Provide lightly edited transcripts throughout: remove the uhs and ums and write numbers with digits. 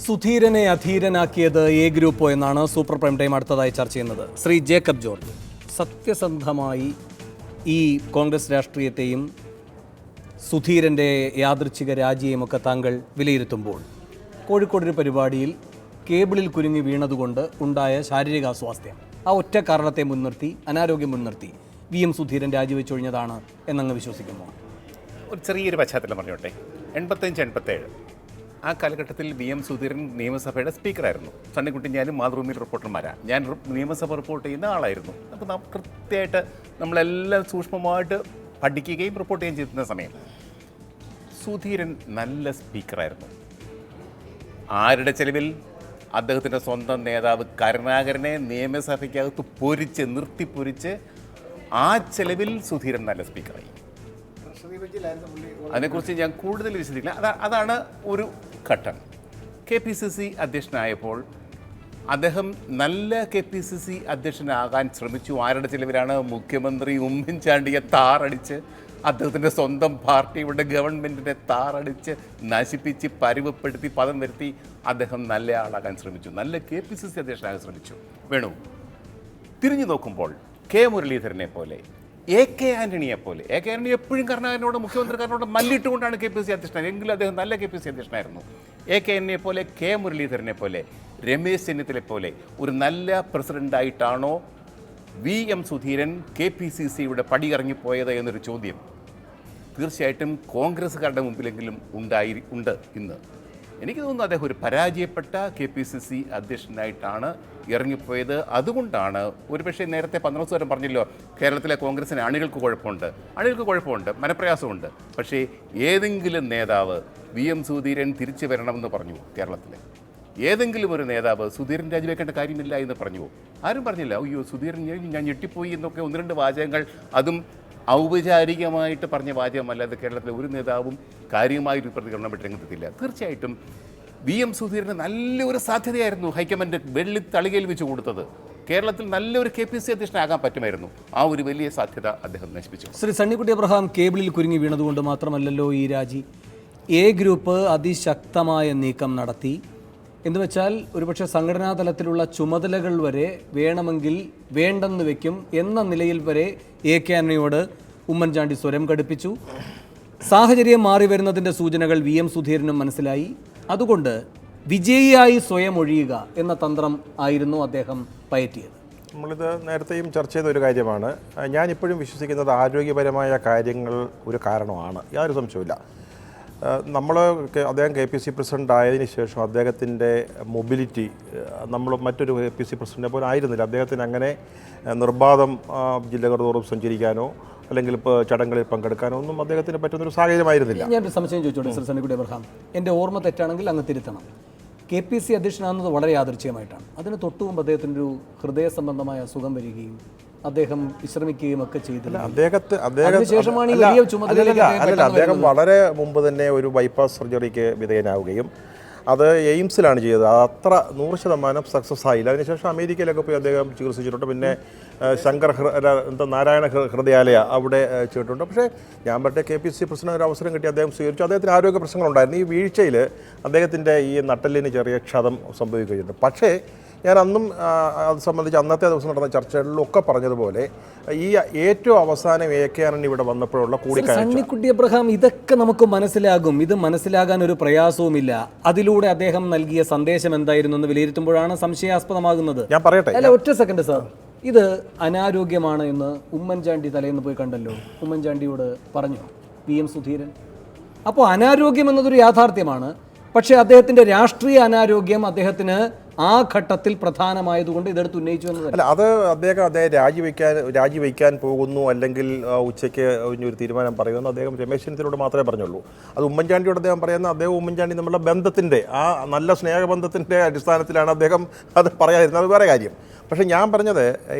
സുധീരനെ അധീരനാക്കിയത് A ഗ്രൂപ്പോ എന്നാണ് super prime time അടുത്തതായി ചർച്ച ചെയ്യുന്നത്. ശ്രീ ജേക്കബ് ജോർജ്, സത്യസന്ധമായി ഈ കോൺഗ്രസ് രാഷ്ട്രീയത്തെയും സുധീരൻ്റെ യാദൃച്ഛിക രാജിയെയും ഒക്കെ താങ്കൾ വിലയിരുത്തുമ്പോൾ കോഴിക്കോടൊരു പരിപാടിയിൽ കേബിളിൽ കുരുങ്ങി വീണതുകൊണ്ട് ഉണ്ടായ ശാരീരിക അസ്വാസ്ഥ്യം, ആ ഒറ്റ കാരണത്തെ മുൻനിർത്തി, അനാരോഗ്യം മുൻനിർത്തി VM സുധീരൻ രാജിവെച്ചൊഴിഞ്ഞതാണ് എന്നങ്ങ് വിശ്വസിക്കുമോ? ഒരു ചെറിയൊരു പശ്ചാത്തലം പറഞ്ഞോട്ടെ. 85-87 ആ കാലഘട്ടത്തിൽ VM സുധീരൻ നിയമസഭയുടെ സ്പീക്കറായിരുന്നു. സണ്ണിക്കുട്ടി ഞാനും മാതൃഭൂമിയിൽ റിപ്പോർട്ടർമാരാണ്. ഞാൻ നിയമസഭ റിപ്പോർട്ട് ചെയ്യുന്ന ആളായിരുന്നു. അപ്പോൾ കൃത്യമായിട്ട് നമ്മളെല്ലാം സൂക്ഷ്മമായിട്ട് പഠിക്കുകയും റിപ്പോർട്ട് ചെയ്യുകയും ചെയ്യുന്ന സമയം സുധീരൻ നല്ല സ്പീക്കറായിരുന്നു. ആരുടെ ചെലവിൽ? അദ്ദേഹത്തിൻ്റെ സ്വന്തം നേതാവ് കരുണാകരനെ നിയമസഭയ്ക്കകത്ത് നിർത്തിപ്പൊരിച്ച് ആ ചെലവിൽ സുധീരൻ നല്ല സ്പീക്കറായി. അതിനെക്കുറിച്ച് ഞാൻ കൂടുതൽ വിശദീകരിക്കില്ല. അതാണ് ഒരു ഘട്ടം. KPCC അധ്യക്ഷനായപ്പോൾ അദ്ദേഹം നല്ല KPCC അധ്യക്ഷനാകാൻ ശ്രമിച്ചു. ആരുടെ ചിലവിലാണ്? മുഖ്യമന്ത്രി ഉമ്മൻചാണ്ടിയെ താറടിച്ച്, അദ്ദേഹത്തിൻ്റെ സ്വന്തം പാർട്ടിയുടെ ഗവൺമെൻറ്റിനെ താറടിച്ച് നശിപ്പിച്ച് പരിവപ്പെടുത്തി പദം വരുത്തി അദ്ദേഹം നല്ല ആളാകാൻ ശ്രമിച്ചു. നല്ല KPCC അധ്യക്ഷനാകാൻ ശ്രമിച്ചു. വേണു തിരിഞ്ഞു നോക്കുമ്പോൾ മുരളീധരനെ പോലെ, AK ആൻ്റണിയെ പോലെ, AK ആൻ്റണി എപ്പോഴും കരുണാകരനോട് മുഖ്യമന്ത്രിക്കാരനോട് മല്ലിട്ടുകൊണ്ടാണ് KPCC അധ്യക്ഷനായത്. എങ്കിലും അദ്ദേഹം നല്ല KPCC അധ്യക്ഷനായിരുന്നു. AK ആൻ്റണിയെ പോലെ, മുരളീധരനെ പോലെ, രമേശ് ചെന്നിത്തലയെ പോലെ ഒരു നല്ല പ്രസിഡൻ്റായിട്ടാണോ VM സുധീരൻ KPCCയുടെ പടിയിറങ്ങിപ്പോയത് എന്നൊരു ചോദ്യം തീർച്ചയായിട്ടും കോൺഗ്രസ്സുകാരുടെ മുമ്പിലെങ്കിലും ഉണ്ട് ഇന്ന്. എനിക്ക് തോന്നുന്നു അദ്ദേഹം ഒരു പരാജയപ്പെട്ട KPCC അധ്യക്ഷനായിട്ടാണ് ഇറങ്ങിപ്പോയത്. അതുകൊണ്ടാണ് ഒരുപക്ഷെ നേരത്തെ പന്ത്രണ്ട് പറഞ്ഞല്ലോ, കേരളത്തിലെ കോൺഗ്രസിന് അണികൾക്ക് കുഴപ്പമുണ്ട്, മനപ്രയാസമുണ്ട്. പക്ഷേ ഏതെങ്കിലും നേതാവ് VM സുധീരൻ തിരിച്ചു വരണമെന്ന് പറഞ്ഞു? കേരളത്തിലെ ഏതെങ്കിലും ഒരു നേതാവ് സുധീരൻ രാജിവെക്കേണ്ട കാര്യമില്ല എന്ന് പറഞ്ഞു? ആരും പറഞ്ഞില്ല. അയ്യോ സുധീരൻ ഞാൻ ഞെട്ടിപ്പോയി എന്നൊക്കെ ഒന്ന് രണ്ട് വാചകങ്ങൾ, അതും ഔപചാരികമായിട്ട് പറഞ്ഞ വാചകമല്ലാതെ കേരളത്തിലെ ഒരു നേതാവും കാര്യമായൊരു പ്രതികരണം രംഗത്തെത്തില്ല. തീർച്ചയായിട്ടും VM സുധീരന് നല്ലൊരു സാധ്യതയായിരുന്നു ഹൈക്കമാൻഡ് വെള്ളി തളികയിൽ വെച്ച് കൊടുത്തത്. കേരളത്തിൽ നല്ലൊരു KPCC അധ്യക്ഷനാകാൻ പറ്റുമായിരുന്നു. ആ ഒരു വലിയ സാധ്യത അദ്ദേഹം നശിപ്പിച്ചു. ശ്രീ സണ്ണിക്കുട്ടി അബ്രഹാം, കേബിളിൽ കുരുങ്ങി വീണതുകൊണ്ട് മാത്രമല്ലല്ലോ ഈ രാജി. എ ഗ്രൂപ്പ് അതിശക്തമായ നീക്കം നടത്തി. എന്നുവെച്ചാൽ ഒരുപക്ഷെ സംഘടനാ തലത്തിലുള്ള ചുമതലകൾ വരെ വേണമെങ്കിൽ വേണ്ടെന്ന് വെക്കും എന്ന നിലയിൽ വരെ AK ആന്റണിയോട് ഉമ്മൻചാണ്ടി സ്വരം കടുപ്പിച്ചു. സാഹചര്യം മാറി വരുന്നതിൻ്റെ സൂചനകൾ VM സുധീരനും മനസ്സിലായി. അതുകൊണ്ട് വിജയിയായി സ്വയം ഒഴിയുക എന്ന തന്ത്രം ആയിരുന്നു അദ്ദേഹം പയറ്റിയത്. നമ്മളിത് നേരത്തെയും ചർച്ച ചെയ്ത ഒരു കാര്യമാണ്. ഞാനിപ്പോഴും വിശ്വസിക്കുന്നത് ആരോഗ്യപരമായ കാര്യങ്ങൾ ഒരു കാരണമാണ്, യാതൊരു സംശയമില്ല. അദ്ദേഹം KPCC പ്രസിഡൻ്റ് ആയതിനു ശേഷം അദ്ദേഹത്തിൻ്റെ മൊബിലിറ്റി നമ്മൾ മറ്റൊരു KPCC പ്രസിഡൻറ്റിനെ പോലെ ആയിരുന്നില്ല. അദ്ദേഹത്തിന് അങ്ങനെ നിർബാധം ജില്ലകൾ തോറും സഞ്ചരിക്കാനോ അല്ലെങ്കിൽ ഇപ്പോൾ ചടങ്ങുകളിൽ പങ്കെടുക്കാനോ ഒന്നും അദ്ദേഹത്തിന് പറ്റുന്നൊരു സാഹചര്യമായിരുന്നില്ല. ഞാനൊരു സംശയം ചോദിച്ചോട്ടെ ശ്രീ സണ്ണിക്കുട്ടി അബ്രഹാം, എൻ്റെ ഓർമ്മ തെറ്റാണെങ്കിൽ അങ്ങ് തിരുത്തണം. KPCC അധ്യക്ഷനാകുന്നത് വളരെ യാദൃച്ഛികമായിട്ടാണ്. അതിന് തൊട്ടു മുമ്പ് അദ്ദേഹത്തിൻ്റെ ഒരു ഹൃദയ സംബന്ധമായ അസുഖം വരികയും അദ്ദേഹം വിശ്രമിക്കുകയും ഒക്കെ ചെയ്തില്ല. അദ്ദേഹം വളരെ മുമ്പ് തന്നെ ഒരു ബൈപ്പാസ് സർജറിക്ക് വിധേയനാവുകയും അത് എയിംസിലാണ് ചെയ്തത്. അത്ര 100% സക്സസ് ആയില്ല. അതിനുശേഷം അമേരിക്കയിലൊക്കെ പോയി അദ്ദേഹം ചികിത്സിച്ചിട്ടുണ്ട്. പിന്നെ നാരായണ ഹൃദയാലയ അവിടെ ചെയ്തിട്ടുണ്ട്. പക്ഷേ ഞാൻ പറഞ്ഞ KPCC പ്രസിഡന്റ് ഒരു അവസരം കിട്ടി, അദ്ദേഹം സ്വീകരിച്ചു. അദ്ദേഹത്തിന് ആരോഗ്യ പ്രശ്നങ്ങളുണ്ടായിരുന്നു. ഈ വീഴ്ചയിൽ അദ്ദേഹത്തിൻ്റെ ഈ നട്ടെല്ലിന് ചെറിയ ക്ഷതം സംഭവിക്കുകയുണ്ട്. പക്ഷേ ഞാൻ അന്നും അത് സംബന്ധിച്ച് അന്നത്തെ ദിവസം നടന്ന ചർച്ചകളിലൊക്കെ പറഞ്ഞതുപോലെ ഈ ഏറ്റവും അവസാനം AK ആന്റണി ഇവിടെ വന്നപ്പോഴുള്ള കൂടിക്കാഴ്ച. സണ്ണിക്കുട്ടി അബ്രഹാം, ഇതൊക്കെ നമുക്ക് മനസ്സിലാകും. ഇത് മനസ്സിലാകാൻ ഒരു പ്രയാസവുമില്ല. അതിലൂടെ അദ്ദേഹം നൽകിയ സന്ദേശം എന്തായിരുന്നു എന്ന് വിലയിരുത്തുമ്പോഴാണ് സംശയാസ്പദമാകുന്നത്. ഞാൻ പറയട്ടെ, അല്ല ഒറ്റ സെക്കൻഡ് സാർ. ഇത് അനാരോഗ്യമാണ് എന്ന് ഉമ്മൻചാണ്ടി തലേന്ന് പോയി കണ്ടല്ലോ, ഉമ്മൻചാണ്ടിയോട് പറഞ്ഞു VM സുധീരൻ. അപ്പോൾ അനാരോഗ്യം എന്നതൊരു യാഥാർത്ഥ്യമാണ്. പക്ഷേ അദ്ദേഹത്തിൻ്റെ രാഷ്ട്രീയ അനാരോഗ്യം അദ്ദേഹത്തിന് ആ ഘട്ടത്തിൽ പ്രധാനമായതുകൊണ്ട് ഇതെടുത്ത് ഉന്നയിച്ചു എന്നതല്ല. അല്ല, അത് അദ്ദേഹം രാജിവെക്കാൻ പോകുന്നു അല്ലെങ്കിൽ ഉച്ചയ്ക്ക് ഒരു തീരുമാനം പറയുമെന്ന് അദ്ദേഹം രമേശ് ചെന്നിത്തലയോട് മാത്രമേ പറഞ്ഞുള്ളൂ. അത് ഉമ്മൻചാണ്ടിയോട് അദ്ദേഹം പറയുന്ന ഉമ്മൻചാണ്ടി നമ്മളുടെ ബന്ധത്തിൻ്റെ ആ നല്ല സ്നേഹബന്ധത്തിൻ്റെ അടിസ്ഥാനത്തിലാണ് അദ്ദേഹം അത് പറയാതിരുന്നത്. അത് വേറെ കാര്യം. പക്ഷേ ഞാൻ പറഞ്ഞത്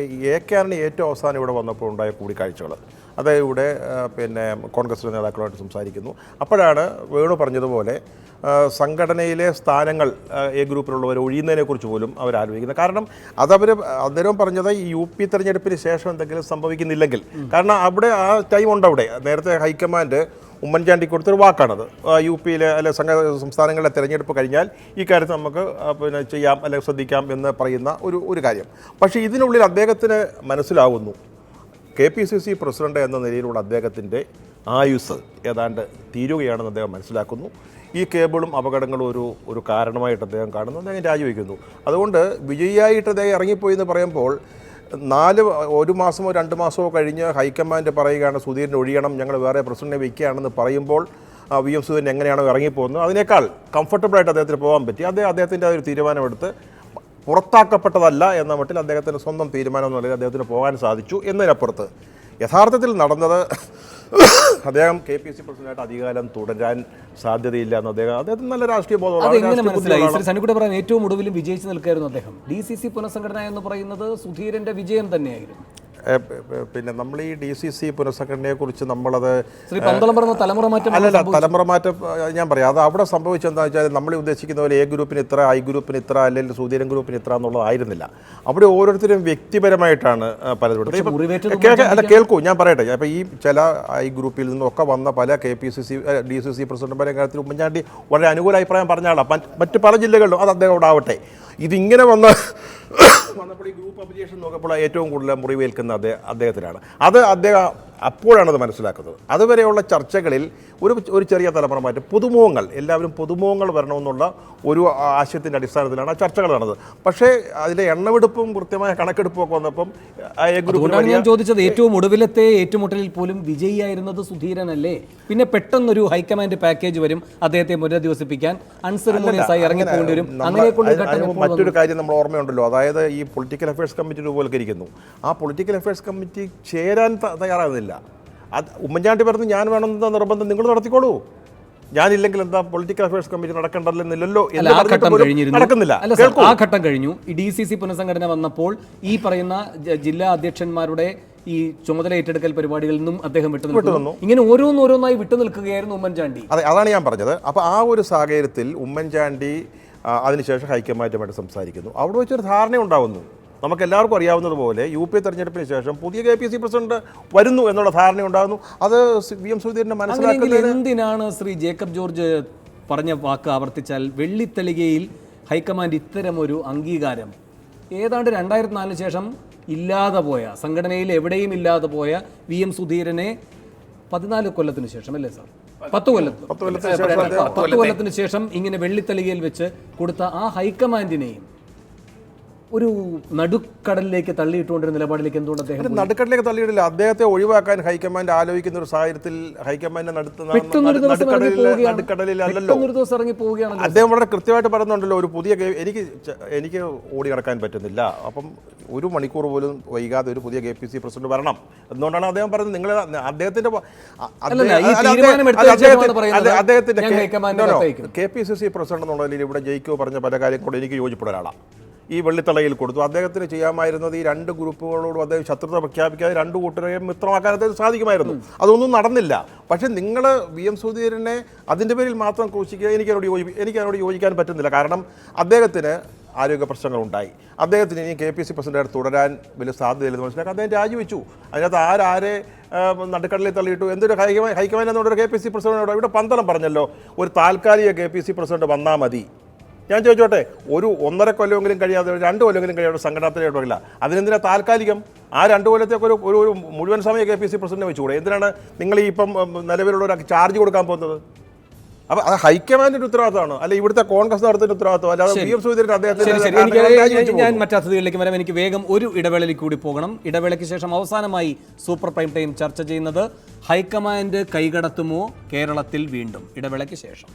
AK ആന്റണി ഏറ്റവും അവസാനം ഇവിടെ വന്നപ്പോൾ ഉണ്ടായ കൂടിക്കാഴ്ചകൾ, അതായത് ഇവിടെ കോൺഗ്രസ് നേതാക്കളുമായിട്ട് സംസാരിക്കുന്നു. അപ്പോഴാണ് വേണു പറഞ്ഞതുപോലെ സംഘടനയിലെ സ്ഥാനങ്ങൾ A ഗ്രൂപ്പിലുള്ളവർ ഒഴിയുന്നതിനെക്കുറിച്ച് പോലും അവർ ആലോചിക്കുന്നത്. കാരണം അദ്ദേഹം പറഞ്ഞത് ഈ UP തെരഞ്ഞെടുപ്പിന് ശേഷം എന്തെങ്കിലും സംഭവിക്കുന്നില്ലെങ്കിൽ, കാരണം അവിടെ ആ ടൈം ഉണ്ട്. അവിടെ നേരത്തെ ഹൈക്കമാൻഡ് ഉമ്മൻചാണ്ടി കൊടുത്തൊരു വാക്കാണത്. UP-യിലെ അല്ലെ സംസ്ഥാനങ്ങളിലെ തെരഞ്ഞെടുപ്പ് കഴിഞ്ഞാൽ ഈ കാര്യത്തിൽ നമുക്ക് പിന്നെ ചെയ്യാം അല്ലെങ്കിൽ ശ്രദ്ധിക്കാം എന്ന് പറയുന്ന ഒരു കാര്യം. പക്ഷേ ഇതിനുള്ളിൽ അദ്ദേഹത്തിന് മനസ്സിലാവുന്നു KPCC പ്രസിഡന്റ് എന്ന നിലയിലുള്ള അദ്ദേഹത്തിൻ്റെ ആയുസ് ഏതാണ്ട് തീരുകയാണെന്ന് അദ്ദേഹം മനസ്സിലാക്കുന്നു. ഈ കേബിളും അപകടങ്ങളും ഒരു കാരണമായിട്ട് അദ്ദേഹം കാണുന്നു. അദ്ദേഹം രാജിവെക്കുന്നു. അതുകൊണ്ട് വിജയിയായിട്ട് അദ്ദേഹം ഇറങ്ങിപ്പോയി എന്ന് പറയുമ്പോൾ 1 മാസമോ 2 മാസമോ കഴിഞ്ഞ് ഹൈക്കമാൻഡ് പറയുകയാണ് സുധീരൻ ഒഴിയണം, ഞങ്ങൾ വേറെ പ്രസിഡന്റിനെ വയ്ക്കുകയാണെന്ന് പറയുമ്പോൾ VM സുധീരൻ എങ്ങനെയാണോ ഇറങ്ങിപ്പോകുന്നത് അതിനേക്കാൾ കംഫർട്ടബിളായിട്ട് അദ്ദേഹത്തിന് പോകാൻ പറ്റി. അദ്ദേഹത്തിൻ്റെ ഒരു തീരുമാനമെടുത്ത് പുറത്താക്കപ്പെട്ടതല്ല എന്ന മട്ടിൽ അദ്ദേഹത്തിൻ്റെ സ്വന്തം തീരുമാനം എന്ന നിലയിൽ അദ്ദേഹത്തിന് പോകാൻ സാധിച്ചു. എന്നതിനപ്പുറത്ത് യഥാർത്ഥത്തിൽ നടന്നത് അദ്ദേഹം KPCC പ്രസിഡന്റായിട്ട് അധികാരം തുടരാൻ സാധ്യതയില്ല എന്ന് അദ്ദേഹത്തിന് നല്ല രാഷ്ട്രീയ ബോധമാണ്. ഏറ്റവും ഒടുവിലും വിജയിച്ചു നിൽക്കായിരുന്നു അദ്ദേഹം. DCC പുനഃസംഘടന എന്ന് പറയുന്നത് സുധീരന്റെ വിജയം തന്നെയായിരുന്നു. പിന്നെ നമ്മൾ ഈ DCC പുനഃസംഘടനയെക്കുറിച്ച് നമ്മളത് അല്ലല്ല തലമുറ മാറ്റം ഞാൻ പറയാം. അത് അവിടെ സംഭവിച്ചെന്താ വെച്ചാൽ നമ്മൾ ഉദ്ദേശിക്കുന്ന പോലെ A ഗ്രൂപ്പിന് ഇത്ര, I ഗ്രൂപ്പിന് ഇത്ര, അല്ലെങ്കിൽ സുധീരൻ ഗ്രൂപ്പിന് ഇത്ര എന്നുള്ളതായിരുന്നില്ല. അവിടെ ഓരോരുത്തരും വ്യക്തിപരമായിട്ടാണ് പലതും. അല്ല കേൾക്കൂ, ഞാൻ പറയട്ടെ. അപ്പോൾ ഈ ചില I ഗ്രൂപ്പിൽ നിന്നൊക്കെ വന്ന പല DCC പ്രസിഡന്റുമാരെ കാര്യത്തിൽ ഉമ്മൻചാണ്ടി വളരെ അനുകൂല അഭിപ്രായം പറഞ്ഞ ആളാണ്. മറ്റ് പല ജില്ലകളിലും അത് അദ്ദേഹം അവിടെ ആവട്ടെ. ഇതിങ്ങനെ വന്നപ്പോൾ ഈ ഗ്രൂപ്പ് അപ്ലിക്കേഷൻ നോക്കപ്പോൾ ഏറ്റവും കൂടുതൽ മുറിവേൽക്കുന്ന അദ്ദേഹത്തിനാണ്. അദ്ദേഹം അപ്പോഴാണത് മനസ്സിലാക്കുന്നത്. അതുവരെയുള്ള ചർച്ചകളിൽ ഒരു ചെറിയ തലമുറ മാറ്റം, പുതുമുഖങ്ങൾ, എല്ലാവരും പുതുമുഖങ്ങൾ വരണമെന്നുള്ള ഒരു ആശയത്തിൻ്റെ അടിസ്ഥാനത്തിലാണ് ആ ചർച്ചകൾ നടന്നത്. പക്ഷേ അതിലെ എണ്ണമെടുപ്പും കൃത്യമായ കണക്കെടുപ്പും ഒക്കെ വന്നപ്പം ഞാൻ ചോദിച്ചത് ഏറ്റവും ഒടുവിലത്തെ ഏറ്റുമുട്ടലിൽ പോലും വിജയിയായിരുന്നത് സുധീരനല്ലേ? പിന്നെ പെട്ടെന്നൊരു ഹൈക്കമാൻഡ് പാക്കേജ് വരും, അദ്ദേഹത്തെ പുനരധിവസിപ്പിക്കാൻ അൺസെറിമോണിയസായി ഇറങ്ങിപ്പോകേണ്ടി വരും. മറ്റൊരു കാര്യം നമ്മൾ ഓർമ്മയുണ്ടല്ലോ, അതായത് ഈ പൊളിറ്റിക്കൽ അഫയേഴ്സ് കമ്മിറ്റി രൂപവൽക്കരിക്കുന്നു. ആ പൊളിറ്റിക്കൽ അഫയേഴ്സ് കമ്മിറ്റി ചേരാൻ തയ്യാറാകുന്നില്ല. അത് ഉമ്മൻചാണ്ടി പറഞ്ഞു ഞാൻ വേണമെന്ന നിർബന്ധം നിങ്ങൾ നടത്തിക്കോളൂ, ഞാനില്ലെങ്കിൽ എന്താ പൊളിറ്റിക്കൽ അഫയേഴ്സ് കമ്മിറ്റി നടക്കണ്ടല്ലോ എന്ന് നടക്കുന്നില്ല. ആ ഘട്ടം കഴിഞ്ഞു. ഈ DCC പുനഃസംഘടന വന്നപ്പോൾ ഈ പറയുന്ന ജില്ലാ അധ്യക്ഷന്മാരുടെ ഈ ചുമതല ഏറ്റെടുക്കൽ പരിപാടികളിൽ നിന്നും അദ്ദേഹം വിട്ടുനിന്നു. ഇങ്ങനെ ഓരോന്നോരോന്നായി വിട്ടുനിൽക്കുകയായിരുന്നു ഉമ്മൻചാണ്ടി. അതാണ് ഞാൻ പറഞ്ഞത്. അപ്പോൾ ആ ഒരു സാഹചര്യത്തിൽ ഉമ്മൻചാണ്ടി അതിനുശേഷം ഹൈക്കമാൻഡുമായിട്ട് സംസാരിക്കുന്നു. അവിടെ വെച്ചൊരു ധാരണ ഉണ്ടാവുന്നു. നമുക്ക് എല്ലാവർക്കും അറിയാവുന്നതുപോലെ UP തെരഞ്ഞെടുപ്പിന് ശേഷം പുതിയ KPCC പ്രസിഡന്റ് വരുന്നു എന്നുള്ള ധാരണ ഉണ്ടാകുന്നു. അത് VM സുധീരനെ മനസ്സിലാക്കുന്നത് എന്തിനാണ് ശ്രീ ജേക്കബ് ജോർജ് പറഞ്ഞ വാക്ക് ആവർത്തിച്ചാൽ വെള്ളിത്തളികയിൽ ഹൈക്കമാൻഡ് ഇത്തരമൊരു അംഗീകാരം ഏതാണ്ട് 2004 ശേഷം ഇല്ലാതെ പോയ, സംഘടനയിൽ എവിടെയും ഇല്ലാതെ പോയ VM സുധീരനെ 14 കൊല്ലത്തിന് ശേഷം അല്ലേ സാർ, 10 കൊല്ലത്തിന് ശേഷം ഇങ്ങനെ വെള്ളിത്തളികയിൽ വെച്ച് കൊടുത്ത ആ ഹൈക്കമാൻഡിനെയും ഒരു നടുക്കടലിലേക്ക് തള്ളിയിട്ടുകൊണ്ടിരുന്ന നിലപാടിലേക്ക് എന്തുകൊണ്ട് അദ്ദേഹം നടുക്കടലിലേക്ക് തള്ളിയിട്ടില്ല? അദ്ദേഹത്തെ ഒഴിവാക്കാൻ ഹൈക്കമാൻഡ് ആലോചിക്കുന്ന ഒരു സാഹചര്യത്തിൽ ഹൈക്കമാൻഡ് നടുക്കടലിലല്ലോ. അദ്ദേഹം വളരെ കൃത്യമായിട്ട് പറയുന്നുണ്ടല്ലോ, ഒരു പുതിയ എനിക്ക് ഓടി നടക്കാൻ പറ്റുന്നില്ല, അപ്പം 1 മണിക്കൂർ പോലും വൈകാതെ ഒരു പുതിയ KPCC പ്രസിഡന്റ് വരണം എന്തുകൊണ്ടാണ് അദ്ദേഹം പറയുന്നത്. നിങ്ങൾ അദ്ദേഹത്തിന്റെ KPCC പ്രസിഡന്റ് എന്നുള്ളതിൽ ഇവിടെ ജയിക്കോ പറഞ്ഞ പല കാര്യങ്ങളോട് എനിക്ക് യോജിപ്പുള്ള ഒരാളാണ്. ഈ വെള്ളിത്തളയിൽ കൊടുത്തു. അദ്ദേഹത്തിന് ചെയ്യാമായിരുന്നത് ഈ 2 ഗ്രൂപ്പുകളോടും അദ്ദേഹം ശത്രുത പ്രഖ്യാപിക്കാതെ 2 കൂട്ടരെയും മിത്രമാക്കാൻ അദ്ദേഹം സാധിക്കുമായിരുന്നു. അതൊന്നും നടന്നില്ല. പക്ഷേ നിങ്ങൾ VM സുധീരനെ അതിൻ്റെ പേരിൽ മാത്രം ക്രൂശിക്കുക എനിക്കതിനോട് യോജിക്കാൻ പറ്റുന്നില്ല. കാരണം അദ്ദേഹത്തിന് ആരോഗ്യ പ്രശ്നങ്ങളുണ്ടായി. അദ്ദേഹത്തിന് ഇനി KPCC പ്രസിഡന്റായിട്ട് തുടരാൻ വലിയ സാധ്യതയില്ലെന്ന് മനസ്സിലാക്കി അദ്ദേഹം രാജിവെച്ചു. അതിനകത്ത് ആരെ നടുക്കടലിൽ തള്ളിയിട്ടു? എന്തൊരു ഹൈക്കമാൻഡ് എന്നുള്ളൊരു KPCC പ്രസിഡന്റ് ഇവിടെ പന്തളം പറഞ്ഞല്ലോ, ഒരു താൽക്കാലിക KPCC പ്രസിഡന്റ് വന്നാൽ മതി. ഞാൻ ചോദിച്ചോട്ടെ, 1.5 കൊല്ലമെങ്കിലും കഴിയാതെ 2 കൊല്ലമെങ്കിലും കഴിയാതെ സംഘടനത്തിലില്ല, അതിനെന്തിനാ താൽക്കാലികം? ആ 2 കൊല്ലത്തേക്ക് ഒരു മുഴുവൻ സമയ KPCC പ്രസിഡന്റ് വെച്ചുകൂടെ? എന്തിനാണ് നിങ്ങൾ ഈ ഇപ്പം നിലവിലുള്ള ഒരു ചാർജ് കൊടുക്കാൻ പോകുന്നത്? അപ്പോൾ അത് ഹൈക്കമാൻഡിന്റെ ഉത്തരവാദിത്തമാണ്, അല്ല ഇവിടുത്തെ കോൺഗ്രസ് നടത്തുന്ന ഉത്തരവാദിത്തം, അല്ലാതെ VM സുധീരൻ അദ്ദേഹത്തിന്. ഞാൻ മറ്റു അതിഥികളിലേക്ക് വരാം. എനിക്ക് വേഗം ഒരു ഇടവേളയിലേക്ക് കൂടി പോകണം. ഇടവേളയ്ക്ക് ശേഷം അവസാനമായി സൂപ്പർ പ്രൈം ടൈം ചർച്ച ചെയ്യുന്നത് ഹൈക്കമാൻഡ് കൈകടത്തുമോ കേരളത്തിൽ വീണ്ടും. ഇടവേളയ്ക്ക് ശേഷം.